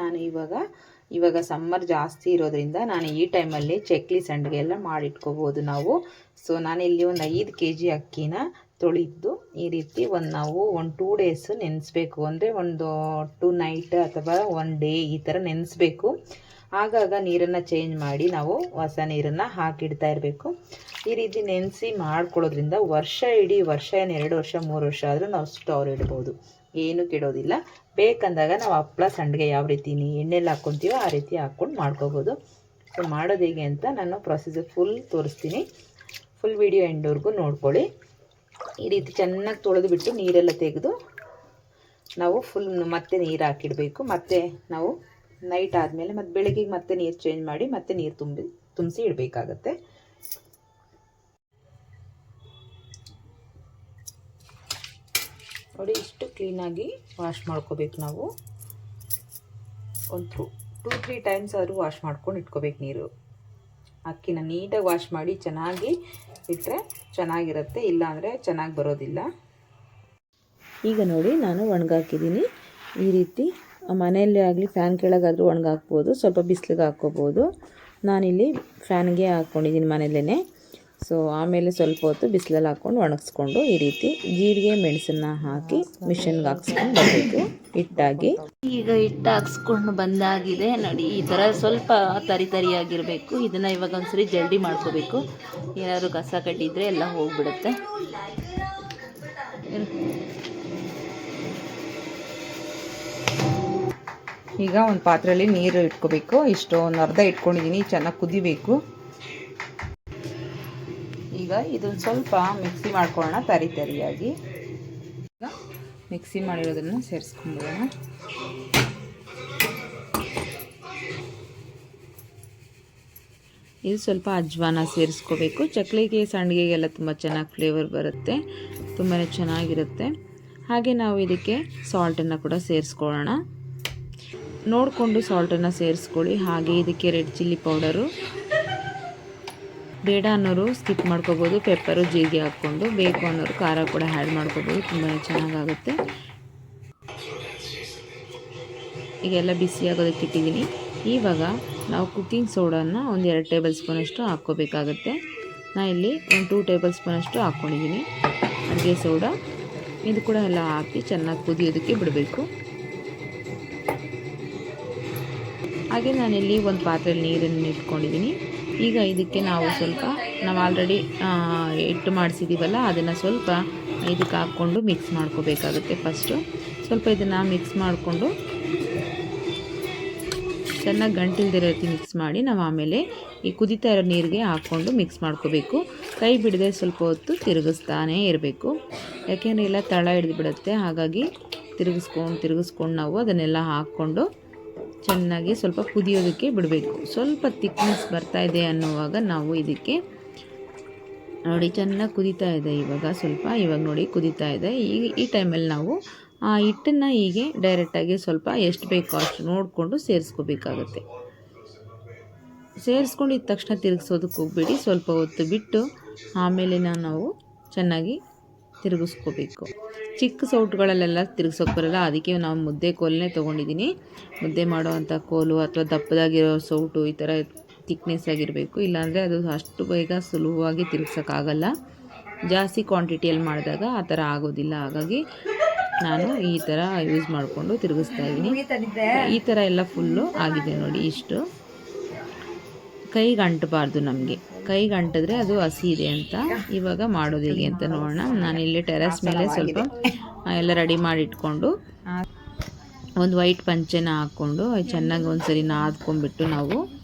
ನಾನು ಇವಾಗ ಸಮ್ಮರ್ ಜಾಸ್ತಿ ಇರೋದ್ರಿಂದ ನಾನು ಈ ಟೈಮಲ್ಲಿ ಚಕ್ಲಿ ಸಂಡಿಗೆ ಎಲ್ಲ ಮಾಡಿಟ್ಕೋಬೋದು ನಾವು. ಸೊ ನಾನಿಲ್ಲಿ ಒಂದು 5 kg ಅಕ್ಕಿನ ತೊಳೆದು ಈ ರೀತಿ ನಾವು 1-2 ಡೇಸ್ ನೆನೆಸ್ಬೇಕು. ಅಂದರೆ ಒಂದು 2 ನೈಟ್ ಅಥವಾ 1 ಡೇ ಈ ಥರ ನೆನೆಸ್ಬೇಕು. ಆಗಾಗ ನೀರನ್ನು ಚೇಂಜ್ ಮಾಡಿ ನಾವು ಹೊಸ ನೀರನ್ನು ಹಾಕಿಡ್ತಾ ಇರಬೇಕು. ಈ ರೀತಿ ನೆನೆಸಿ ಮಾಡ್ಕೊಳ್ಳೋದ್ರಿಂದ ಇಡೀ ವರ್ಷ ಏನು 2 ವರ್ಷ 3 ವರ್ಷ ಆದರೂ ನಾವು ಸ್ಟೋರ್ ಇಡ್ಬೋದು, ಏನು ಕೆಡೋದಿಲ್ಲ. ಬೇಕಂದಾಗ ನಾವು ಹಪ್ಪಳ ಸಂಡಿಗೆ ಯಾವ ರೀತಿ ಎಣ್ಣೆಲ್ಲಿ ಹಾಕ್ಕೊತೀವೋ ಆ ರೀತಿ ಹಾಕ್ಕೊಂಡು ಮಾಡ್ಕೋಬೋದು. ಸೊ ಮಾಡೋದು ಹೇಗೆ ಅಂತ ನಾನು ಪ್ರೊಸೀಜರ್ ಫುಲ್ ತೋರಿಸ್ತೀನಿ. ಫುಲ್ ವಿಡಿಯೋ ಎಂಡ್ವರೆಗೂ ನೋಡ್ಕೊಳ್ಳಿ. ಈ ರೀತಿ ಚೆನ್ನಾಗಿ ತೊಳೆದು ಬಿಟ್ಟು ನೀರೆಲ್ಲ ತೆಗೆದು ನಾವು ಫುಲ್ ಮತ್ತೆ ನೀರು ಹಾಕಿಡಬೇಕು. ಮತ್ತು ನಾವು ನೈಟ್ ಆದಮೇಲೆ ಮತ್ತು ಬೆಳಗ್ಗೆ ಮತ್ತೆ ನೀರು ಚೇಂಜ್ ಮಾಡಿ ಮತ್ತೆ ನೀರು ತುಂಬಿಸಿ ಇಡಬೇಕಾಗತ್ತೆ. ನೋಡಿ, ಇಷ್ಟು ಕ್ಲೀನಾಗಿ ವಾಶ್ ಮಾಡ್ಕೋಬೇಕು ನಾವು. ಒಂದು 2-3 ಟೈಮ್ಸ್ ಆದರೂ ವಾಶ್ ಮಾಡ್ಕೊಂಡು ಇಟ್ಕೋಬೇಕು. ನೀರು ಅಕ್ಕಿನ ನೀಟಾಗಿ ವಾಶ್ ಮಾಡಿ ಚೆನ್ನಾಗಿ ಇಟ್ಟರೆ ಚೆನ್ನಾಗಿರುತ್ತೆ, ಇಲ್ಲಾಂದರೆ ಚೆನ್ನಾಗಿ ಬರೋದಿಲ್ಲ. ಈಗ ನೋಡಿ, ನಾನು ಒಣಗಾಕಿದ್ದೀನಿ. ಈ ರೀತಿ ಮನೆಯಲ್ಲೇ ಆಗಲಿ ಫ್ಯಾನ್ ಕೆಳಗಾದರೂ ಒಣಗಾಕ್ಬೋದು, ಸ್ವಲ್ಪ ಬಿಸಿಲಿಗೆ ಹಾಕ್ಕೋಬೋದು. ನಾನಿಲ್ಲಿ ಫ್ಯಾನ್ಗೆ ಹಾಕ್ಕೊಂಡಿದ್ದೀನಿ ಮನೆಯಲ್ಲೇ. ಸೊ ಆಮೇಲೆ ಸ್ವಲ್ಪ ಹೊತ್ತು ಬಿಸಿಲಲ್ಲಿ ಹಾಕ್ಕೊಂಡು ಒಣಗಿಸ್ಕೊಂಡು ಈ ರೀತಿ ಜೀರಿಗೆ ಮೆಣಸನ್ನು ಹಾಕಿ ಮಿಷನ್ಗೆ ಹಾಕ್ಸ್ಕೊಂಡು ಬರಬೇಕು ಹಿಟ್ಟಾಗಿ. ಈಗ ಹಿಟ್ಟು ಹಾಕ್ಸ್ಕೊಂಡು ಬಂದಾಗಿದೆ ನೋಡಿ. ಈ ಥರ ಸ್ವಲ್ಪ ತರಿಯಾಗಿರಬೇಕು. ಇದನ್ನು ಇವಾಗ ಒಂದ್ಸರಿ ಜಲ್ದಿ ಮಾಡ್ಕೋಬೇಕು. ಏನಾದರೂ ಕಸ ಕಟ್ಟಿದ್ರೆ ಎಲ್ಲ ಹೋಗ್ಬಿಡುತ್ತೆ. ಈಗ ಒಂದು ಪಾತ್ರೆಯಲ್ಲಿ ನೀರು ಇಟ್ಕೋಬೇಕು. ಇಷ್ಟು ಒಂದು ಅರ್ಧ ಇಟ್ಕೊಂಡಿದ್ದೀನಿ, ಚೆನ್ನಾಗಿ ಕುದಿಬೇಕು. ಈಗ ಇದನ್ನು ಸ್ವಲ್ಪ ಮಿಕ್ಸಿ ಮಾಡ್ಕೊಳ್ಳೋಣ ತರಿಯಾಗಿ. ಈಗ ಮಿಕ್ಸಿ ಮಾಡಿರೋದನ್ನು ಸೇರಿಸ್ಕೊಂಡ್ಬಿಡೋಣ. ಇದು ಸ್ವಲ್ಪ ಅಜ್ವಾನ ಸೇರಿಸ್ಕೋಬೇಕು. ಚಕ್ಲಿಗೆ ಸಂಡಿಗೆಗೆಲ್ಲ ತುಂಬ ಚೆನ್ನಾಗಿ ಫ್ಲೇವರ್ ಬರುತ್ತೆ, ತುಂಬಾ ಚೆನ್ನಾಗಿರುತ್ತೆ. ಹಾಗೆ ನಾವು ಇದಕ್ಕೆ ಸಾಲ್ಟನ್ನು ಕೂಡ ಸೇರಿಸ್ಕೊಳ್ಳೋಣ. ನೋಡಿಕೊಂಡು ಸಾಲ್ಟನ್ನು ಸೇರಿಸ್ಕೊಳ್ಳಿ. ಹಾಗೆ ಇದಕ್ಕೆ ರೆಡ್ ಚಿಲ್ಲಿ ಪೌಡರು, ಬೇಡ ಅನ್ನೋರು ಸ್ಕಿಪ್ ಮಾಡ್ಕೋಬೋದು. ಪೆಪ್ಪರು ಜೀರಿಗೆ ಹಾಕ್ಕೊಂಡು, ಬೇಕು ಅನ್ನೋರು ಖಾರ ಕೂಡ ಆ್ಯಡ್ ಮಾಡ್ಕೋಬೋದು, ತುಂಬಾ ಚೆನ್ನಾಗಾಗುತ್ತೆ. ಈಗೆಲ್ಲ ಬಿಸಿಯಾಗೋದಕ್ಕೆ ಇಟ್ಟಿದ್ದೀನಿ. ಇವಾಗ ನಾವು ಕುಕ್ಕಿಂಗ್ ಸೋಡನ್ನು ಒಂದು 2 ಟೇಬಲ್ ಸ್ಪೂನಷ್ಟು ಹಾಕ್ಕೋಬೇಕಾಗತ್ತೆ. ನಾನು ಇಲ್ಲಿ ಒಂದು 2 ಟೇಬಲ್ ಸ್ಪೂನಷ್ಟು ಹಾಕ್ಕೊಂಡಿದ್ದೀನಿ ಅಡುಗೆ ಸೋಡಾ. ಇದು ಕೂಡ ಎಲ್ಲ ಹಾಕಿ ಚೆನ್ನಾಗಿ ಕುದಿಯೋದಕ್ಕೆ ಬಿಡಬೇಕು. ಹಾಗೆ ನಾನಿಲ್ಲಿ ಒಂದು ಪಾತ್ರೆಯಲ್ಲಿ ನೀರನ್ನು ಇಟ್ಕೊಂಡಿದ್ದೀನಿ. ಈಗ ಇದಕ್ಕೆ ನಾವು ಆಲ್ರೆಡಿ ಹಿಟ್ಟು ಮಾಡಿಸಿದ್ದೀವಲ್ಲ, ಅದನ್ನು ಸ್ವಲ್ಪ ಇದಕ್ಕೆ ಹಾಕ್ಕೊಂಡು ಮಿಕ್ಸ್ ಮಾಡ್ಕೋಬೇಕಾಗುತ್ತೆ. ಫಸ್ಟು ಸ್ವಲ್ಪ ಇದನ್ನು ಮಿಕ್ಸ್ ಮಾಡಿಕೊಂಡು ಚೆನ್ನಾಗಿ ಗಂಟಿಲ್ದಿರೋ ರೀತಿ ಮಿಕ್ಸ್ ಮಾಡಿ ನಾವು ಆಮೇಲೆ ಈ ಕುದೀತಾ ಇರೋ ನೀರಿಗೆ ಹಾಕ್ಕೊಂಡು ಮಿಕ್ಸ್ ಮಾಡ್ಕೋಬೇಕು. ಕೈ ಬಿಡದೆ ಸ್ವಲ್ಪ ಹೊತ್ತು ತಿರುಗಿಸ್ತಾನೇ ಇರಬೇಕು, ಯಾಕೆಂದರೆ ಎಲ್ಲ ತಳ ಹಿಡಿದು ಬಿಡುತ್ತೆ. ಹಾಗಾಗಿ ತಿರುಗಿಸ್ಕೊಂಡು ನಾವು ಅದನ್ನೆಲ್ಲ ಹಾಕ್ಕೊಂಡು ಚೆನ್ನಾಗಿ ಸ್ವಲ್ಪ ಕುದಿಯೋದಕ್ಕೆ ಬಿಡಬೇಕು. ಸ್ವಲ್ಪ ತಿಕ್ನೆಸ್ ಬರ್ತಾ ಇದೆ ಅನ್ನುವಾಗ ನಾವು ಇದಕ್ಕೆ ನೋಡಿ ಚೆನ್ನಾಗಿ ಕುದೀತಾ ಇದೆ. ಇವಾಗ ನೋಡಿ ಕುದೀತಾ ಇದೆ. ಈ ಟೈಮಲ್ಲಿ ನಾವು ಆ ಹಿಟ್ಟನ್ನು ಹೀಗೆ ಡೈರೆಕ್ಟಾಗಿ ಸ್ವಲ್ಪ ಎಷ್ಟು ಬೇಕೋ ಅಷ್ಟು ನೋಡಿಕೊಂಡು ಸೇರಿಸ್ಕೋಬೇಕಾಗತ್ತೆ. ಸೇರಿಸ್ಕೊಂಡಿದ್ದ ತಕ್ಷಣ ತಿರುಗಿಸೋದಕ್ಕೆ ಹೋಗ್ಬೇಡಿ, ಸ್ವಲ್ಪ ಹೊತ್ತು ಬಿಟ್ಟು ಆಮೇಲೆ ನಾವು ಚೆನ್ನಾಗಿ ತಿರುಗಿಸ್ಕೋಬೇಕು. ಚಿಕ್ಕ ಸೌಟುಗಳಲ್ಲೆಲ್ಲ ತಿರುಗಿಸೋಕೆ ಬರೋಲ್ಲ, ಅದಕ್ಕೆ ನಾವು ಮುದ್ದೆ ಕೋಲನ್ನೇ ತೊಗೊಂಡಿದ್ದೀನಿ. ಮುದ್ದೆ ಮಾಡೋವಂಥ ಕೋಲು ಅಥವಾ ದಪ್ಪದಾಗಿರೋ ಸೌಟು ಈ ಥರ ತಿಕ್ನೆಸ್ ಆಗಿರಬೇಕು, ಇಲ್ಲಾಂದರೆ ಅದು ಅಷ್ಟು ಬೇಗ ಸುಲಭವಾಗಿ ತಿರುಗ್ಸೋಕ್ಕಾಗಲ್ಲ. ಜಾಸ್ತಿ ಕ್ವಾಂಟಿಟಿಯಲ್ಲಿ ಮಾಡಿದಾಗ ಆ ಥರ ಆಗೋದಿಲ್ಲ. ಹಾಗಾಗಿ ನಾನು ಈ ಥರ ಯೂಸ್ ಮಾಡಿಕೊಂಡು ತಿರುಗಿಸ್ತಾ ಇದ್ದೀನಿ. ಈ ಥರ ಎಲ್ಲ ಫುಲ್ಲು ಆಗಿದೆ ನೋಡಿ. ಇಷ್ಟು ಕೈಗೆ ಅಂಟಬಾರ್ದು, ನಮಗೆ ಕೈಗೆ ಅಂಟಿದ್ರೆ ಅದು ಹಸಿ ಇದೆ ಅಂತ. ಇವಾಗ ಮಾಡೋದು ಹೇಗೆ ಅಂತ ನೋಡೋಣ. ನಾನಿಲ್ಲಿ ಟೆರೆಸ್ ಮೇಲೆ ಸ್ವಲ್ಪ ಎಲ್ಲ ರೆಡಿ ಮಾಡಿ ಇಟ್ಕೊಂಡು ಒಂದು ವೈಟ್ ಪಂಚೆನ ಹಾಕ್ಕೊಂಡು ಚೆನ್ನಾಗಿ ಒಂದ್ಸರಿ ನಾದ್ಕೊಂಡ್ಬಿಟ್ಟು ನಾವು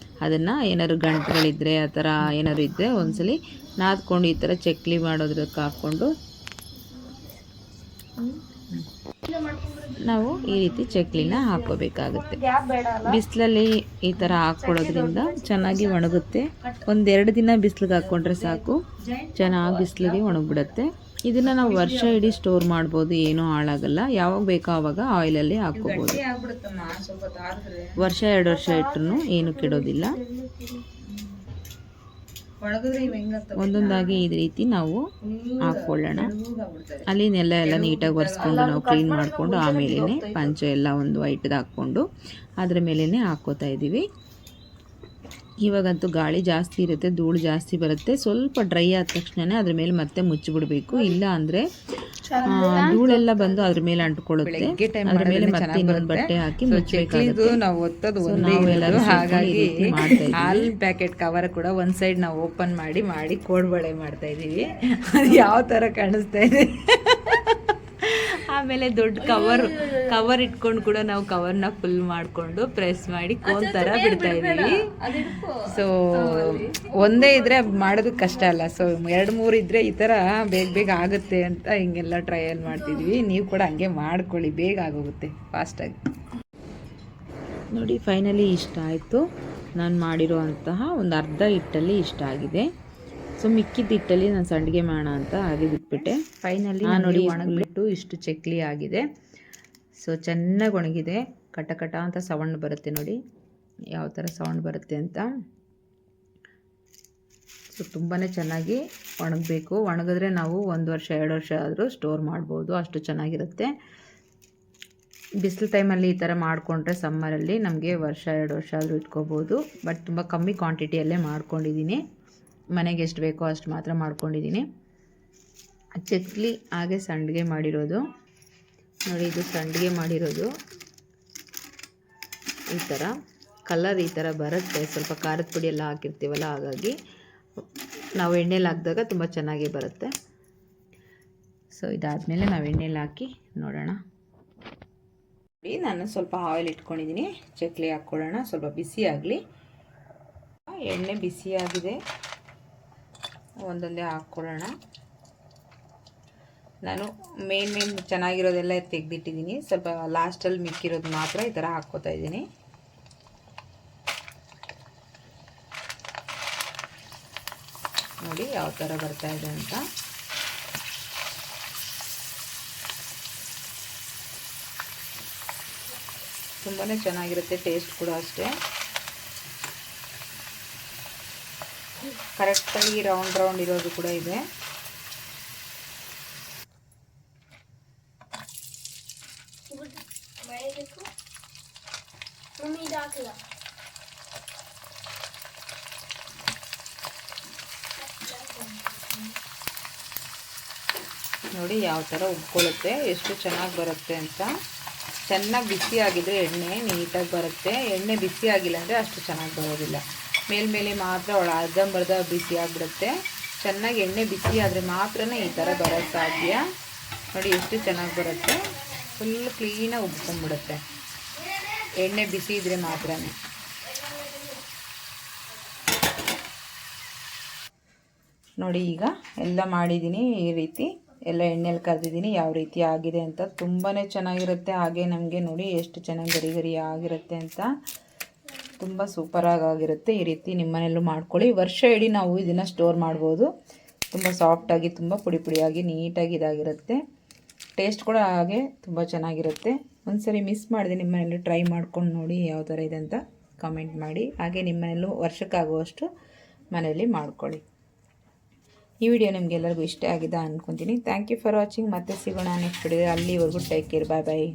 ಅದನ್ನು ಏನಾದ್ರು ಗಂಟುಗಳಿದ್ದರೆ ಆ ಥರ ಏನಾದ್ರು ಇದ್ದರೆ ಒಂದ್ಸಲಿ ನಾದ್ಕೊಂಡು ಈ ಥರ ಚಕ್ಲಿ ಮಾಡೋದಕ್ಕೆ ಹಾಕ್ಕೊಂಡು ನಾವು ಈ ರೀತಿ ಚಕ್ಲಿನ ಹಾಕೋಬೇಕಾಗುತ್ತೆ. ಬಿಸಿಲಲ್ಲಿ ಈ ಥರ ಹಾಕ್ಕೊಳ್ಳೋದ್ರಿಂದ ಚೆನ್ನಾಗಿ ಒಣಗುತ್ತೆ. 1-2 ದಿನ ಬಿಸಿಲಿಗೆ ಹಾಕ್ಕೊಂಡ್ರೆ ಸಾಕು, ಚೆನ್ನಾಗಿ ಬಿಸಿಲಿಗೆ ಒಣಗಿಬಿಡುತ್ತೆ. ಇದನ್ನು ನಾವು ವರ್ಷ ಇಡೀ ಸ್ಟೋರ್ ಮಾಡ್ಬೋದು, ಏನೂ ಹಾಳಾಗಲ್ಲ. ಯಾವಾಗ ಬೇಕೋ ಆವಾಗ ಆಯಿಲಲ್ಲಿ ಹಾಕ್ಕೋಬೋದು. ವರ್ಷ 2 ವರ್ಷ ಇಟ್ಟರು ಏನು ಕೆಡೋದಿಲ್ಲ. ಒಂದೊಂದಾಗಿ ಈ ರೀತಿ ನಾವು ಹಾಕ್ಕೊಳ್ಳೋಣ. ಅಲ್ಲಿ ನೆಲ ಎಲ್ಲ ನೀಟಾಗಿ ಒರೆಸ್ಕೊಂಡು ನಾವು ಕ್ಲೀನ್ ಮಾಡಿಕೊಂಡು ಆಮೇಲೆ ಪಂಚೆ ಎಲ್ಲ ಒಂದು ವೈಟ್ದು ಹಾಕ್ಕೊಂಡು ಅದರ ಮೇಲೇ ಹಾಕ್ಕೋತಾ ಇದ್ದೀವಿ. ಇವಾಗಂತೂ ಗಾಳಿ ಜಾಸ್ತಿ ಇರುತ್ತೆ, ಧೂಳು ಜಾಸ್ತಿ ಬರುತ್ತೆ. ಸ್ವಲ್ಪ ಡ್ರೈ ಆದ ತಕ್ಷಣ ಅದ್ರ ಮೇಲೆ ಮತ್ತೆ ಮುಚ್ಚಿಬಿಡಬೇಕು, ಇಲ್ಲ ಅಂದರೆ ಧೂಳೆಲ್ಲ ಬಂದು ಅದ್ರ ಮೇಲೆ ಅಂಟ್ಕೊಳ್ಳುತ್ತೆ. ಅದ್ರ ಮೇಲೆ ಮತ್ತೆ ಇನ್ನೊಂದು ಬಟ್ಟೆ ಹಾಕಿ ಮುಚ್ಚಬೇಕಾಗುತ್ತೆ. ಹಾಗಾಗಿ ಹಾಲ್ ಪ್ಯಾಕೆಟ್ ಕವರ್ ಕೂಡ ಒಂದು ಸೈಡ್ ನಾವು ಓಪನ್ ಮಾಡಿ ಕೋಡ್ಬಳೆ ಮಾಡ್ತಾ ಇದ್ದೀವಿ. ಅದು ಯಾವ ಥರ ಕಾಣಿಸ್ತಾ ಇದೆ. ಆಮೇಲೆ ದೊಡ್ಡ ಕವರ್ ಇಟ್ಕೊಂಡು ಕೂಡ ನಾವು ಕವರ್ನ ಫುಲ್ ಮಾಡಿಕೊಂಡು ಪ್ರೆಸ್ ಮಾಡಿ ಕೋನ್ ಥರ ಬಿಡ್ತಾ ಇದ್ದೀವಿ. ಸೊ ಒಂದೇ ಇದ್ದರೆ ಮಾಡೋದು ಕಷ್ಟ ಅಲ್ಲ. ಸೊ 2-3 ಇದ್ದರೆ ಈ ಥರ ಬೇಗ ಆಗುತ್ತೆ ಅಂತ ಹಿಂಗೆಲ್ಲ ಟ್ರಯಲ್ ಮಾಡ್ತಿದ್ವಿ. ನೀವು ಕೂಡ ಹಂಗೆ ಮಾಡ್ಕೊಳ್ಳಿ, ಬೇಗ ಆಗೋಗುತ್ತೆ ಫಾಸ್ಟಾಗಿ. ನೋಡಿ ಫೈನಲಿ ಇಷ್ಟ ಆಯಿತು. ನಾನು ಮಾಡಿರುವಂತಹ ಒಂದು ಅರ್ಧ ಹಿಟ್ಟಲ್ಲಿ ಇಷ್ಟ ಆಗಿದೆ. ಸೊ ಮಿಕ್ಕಿದ ಹಿಟ್ಟಲ್ಲಿ ನಾನು ಸಂಡಿಗೆ ಮಾಡೋಣ ಅಂತ ಹಾಗೆ ಬಿಟ್ಬಿಟ್ಟೆ. ಫೈನಲಿ ನೋಡಿ ಒಣಗಿಬಿಟ್ಟು ಇಷ್ಟು ಚಕ್ಲಿ ಆಗಿದೆ. ಸೊ ಚೆನ್ನಾಗಿ ಒಣಗಿದೆ, ಕಟ ಅಂತ ಸೌಂಡ್ ಬರುತ್ತೆ. ನೋಡಿ ಯಾವ ಥರ ಸೌಂಡ್ ಬರುತ್ತೆ ಅಂತ. ಸೊ ತುಂಬಾ ಚೆನ್ನಾಗಿ ಒಣಗಬೇಕು. ಒಣಗಿದ್ರೆ ನಾವು 1 ವರ್ಷ 2 ವರ್ಷ ಆದರೂ ಸ್ಟೋರ್ ಮಾಡ್ಬೋದು, ಅಷ್ಟು ಚೆನ್ನಾಗಿರುತ್ತೆ. ಬಿಸಿಲು ಟೈಮಲ್ಲಿ ಈ ಥರ ಮಾಡಿಕೊಂಡ್ರೆ ಸಮ್ಮರಲ್ಲಿ ನಮಗೆ 1 ವರ್ಷ 2 ವರ್ಷ ಆದರೂ ಇಟ್ಕೋಬೋದು. ಬಟ್ ತುಂಬ ಕಮ್ಮಿ ಕ್ವಾಂಟಿಟಿಯಲ್ಲೇ ಮಾಡ್ಕೊಂಡಿದ್ದೀನಿ. ಮನೆಗೆ ಎಷ್ಟು ಬೇಕೋ ಅಷ್ಟು ಮಾತ್ರ ಮಾಡ್ಕೊಂಡಿದ್ದೀನಿ. ಚಕ್ಲಿ ಹಾಗೆ ಸಂಡಿಗೆ ಮಾಡಿರೋದು ನೋಡಿ. ಇದು ಸಂಡಿಗೆ ಮಾಡಿರೋದು ಈ ಥರ ಕಲರ್ ಈ ಥರ ಬರುತ್ತೆ. ಸ್ವಲ್ಪ ಖಾರದ ಪುಡಿ ಎಲ್ಲ ಹಾಕಿರ್ತೀವಲ್ಲ, ಹಾಗಾಗಿ ನಾವು ಎಣ್ಣೆಲಿ ಹಾಕಿದಾಗ ತುಂಬ ಚೆನ್ನಾಗಿ ಬರುತ್ತೆ. ಸೊ ಇದಾದಮೇಲೆ ನಾವು ಎಣ್ಣೆಲಿ ಹಾಕಿ ನೋಡೋಣ. ನಾನು ಸ್ವಲ್ಪ ಆಯಿಲ್ ಇಟ್ಕೊಂಡಿದ್ದೀನಿ, ಚಕ್ಲಿ ಹಾಕ್ಕೊಳ್ಳೋಣ. ಸ್ವಲ್ಪ ಬಿಸಿ ಆಗಲಿ. ಎಣ್ಣೆ ಬಿಸಿಯಾಗಿದೆ, ಒಂದೊಂದೇ ಹಾಕ್ಕೊಳ್ಳೋಣ. ನಾನು ಮೇನ್ ಚೆನ್ನಾಗಿರೋದೆಲ್ಲ ತೆಗೆದಿಟ್ಟಿದ್ದೀನಿ. ಸ್ವಲ್ಪ ಲಾಸ್ಟಲ್ಲಿ ಮಿಕ್ಕಿರೋದು ಮಾತ್ರ ಈ ಥರ ಹಾಕ್ಕೋತಾ ಇದ್ದೀನಿ. ನೋಡಿ ಯಾವ ಥರ ಬರ್ತಾ ಇದೆ ಅಂತ. ತುಂಬಾ ಚೆನ್ನಾಗಿರುತ್ತೆ, ಟೇಸ್ಟ್ ಕೂಡ ಅಷ್ಟೇ. ಕರೆಕ್ಟಾಗಿ ರೌಂಡ್ ಇರೋದು ಕೂಡ ಇದೆ. ನೋಡಿ ಯಾವ ಥರ ಉಬ್ಕೊಳ್ಳುತ್ತೆ, ಎಷ್ಟು ಚೆನ್ನಾಗಿ ಬರುತ್ತೆ ಅಂತ. ಚೆನ್ನಾಗಿ ಬಿಸಿ ಆಗಿದ್ರೆ ಎಣ್ಣೆ ನೀಟಾಗಿ ಬರುತ್ತೆ. ಎಣ್ಣೆ ಬಿಸಿ ಆಗಿಲ್ಲ ಅಂದರೆ ಅಷ್ಟು ಚೆನ್ನಾಗಿ ಬರೋದಿಲ್ಲ. ಮೇಲ್ಮೇಲೆ ಮಾತ್ರ ಅರ್ಧಂಬರ್ಧ ಬಿಸಿ ಆಗಿಬಿಡುತ್ತೆ. ಚೆನ್ನಾಗಿ ಎಣ್ಣೆ ಬಿಸಿ ಆದರೆ ಮಾತ್ರ ಈ ಥರ ಬರೋಕ್ಕೆ ಸಾಧ್ಯ. ನೋಡಿ ಎಷ್ಟು ಚೆನ್ನಾಗಿ ಬರುತ್ತೆ, ಫುಲ್ ಕ್ಲೀನಾಗಿ ಉಬ್ಕೊಂಡ್ಬಿಡುತ್ತೆ. ಎಣ್ಣೆ ಬಿಸಿ ಇದ್ದರೆ ಮಾತ್ರ. ನೋಡಿ ಈಗ ಎಲ್ಲ ಮಾಡಿದ್ದೀನಿ, ಈ ರೀತಿ ಎಲ್ಲ ಎಣ್ಣೆಲಿ ಕರೆದಿದ್ದೀನಿ. ಯಾವ ರೀತಿ ಆಗಿದೆ ಅಂತ ತುಂಬಾ ಚೆನ್ನಾಗಿರುತ್ತೆ. ಹಾಗೆ ನಮಗೆ ನೋಡಿ ಎಷ್ಟು ಚೆನ್ನಾಗಿ ಗರಿ ಆಗಿರುತ್ತೆ ಅಂತ. ತುಂಬ ಸೂಪರಾಗಿ ಆಗಿರುತ್ತೆ. ಈ ರೀತಿ ನಿಮ್ಮನೆಯಲ್ಲೂ ಮಾಡ್ಕೊಳ್ಳಿ. ವರ್ಷ ಇಡೀ ನಾವು ಇದನ್ನು ಸ್ಟೋರ್ ಮಾಡ್ಬೋದು. ತುಂಬ ಸಾಫ್ಟಾಗಿ, ತುಂಬ ಪುಡಿಯಾಗಿ ನೀಟಾಗಿ ಇದಾಗಿರುತ್ತೆ. ಟೇಸ್ಟ್ ಕೂಡ ಹಾಗೆ ತುಂಬ ಚೆನ್ನಾಗಿರುತ್ತೆ. ಒಂದ್ಸರಿ ಮಿಸ್ ಮಾಡಿದೆ, ನಿಮ್ಮನೆಯಲ್ಲೂ ಟ್ರೈ ಮಾಡ್ಕೊಂಡು ನೋಡಿ ಯಾವ ಥರ ಇದೆ ಅಂತ ಕಾಮೆಂಟ್ ಮಾಡಿ. ಹಾಗೆ ನಿಮ್ಮನೆಯಲ್ಲೂ ವರ್ಷಕ್ಕಾಗುವಷ್ಟು ಮನೆಯಲ್ಲಿ ಮಾಡ್ಕೊಳ್ಳಿ. ಈ ವಿಡಿಯೋ ನಿಮಗೆಲ್ಲರಿಗೂ ಇಷ್ಟ ಆಗಿದೆ ಅಂದ್ಕೊತೀನಿ. Thank you for watching. ಮತ್ತೆ ಸಿಗೋಣ ನೆಕ್ಸ್ಟ್ ವಿಡಿಯೋ. ಅಲ್ಲಿವರೆಗೂ ಟೇಕ್ ಕೇರ್. ಬಾಯ್.